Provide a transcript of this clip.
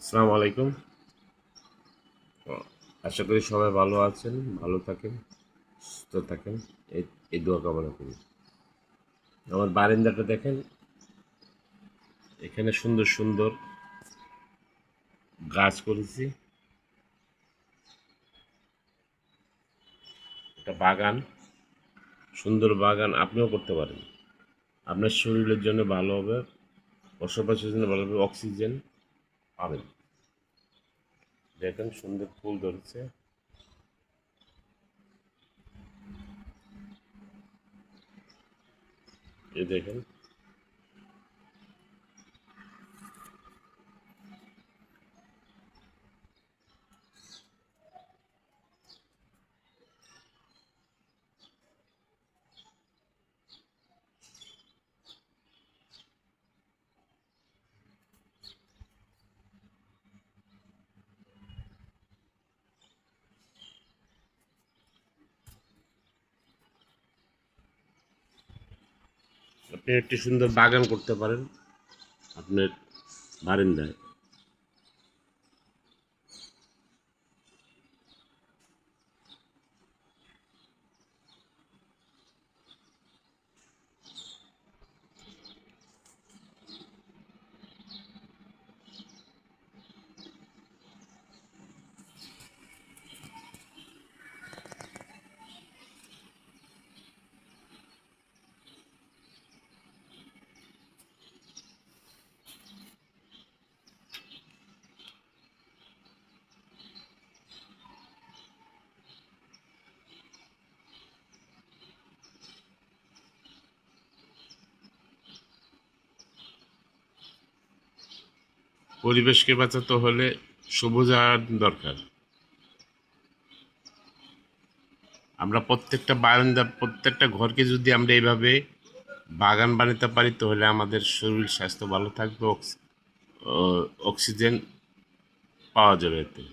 আসসালামু আলাইকুম। আশা করি সবাই ভালো আছেন, ভালো থাকেন, সুস্থ থাকেন। এই এই দোয়া কামনা করি। আমার বারান্দাটা দেখেন, এখানে সুন্দর সুন্দর গাছ করেছি। একটা বাগান, সুন্দর বাগান আপনিও করতে পারেন। আপনার শরীরের জন্য ভালো হবে, বসবাসের জন্য ভালো হবে, অক্সিজেন পাবেন। দেখেন সুন্দর ফুল ধরেছে। এই দেখেন, আপনি একটি সুন্দর বাগান করতে পারেন আপনার বারান্দায়। পরিবেশকে বাঁচাতে হলে সবুজায়ন দরকার। আমরা প্রত্যেকটা বারান্দা, প্রত্যেকটা ঘরকে যদি আমরা এইভাবে বাগান বানাতে পারি তাহলে আমাদের শরীর স্বাস্থ্য ভালো থাকবে, অক্সিজেন পাওয়া যাবে এতে।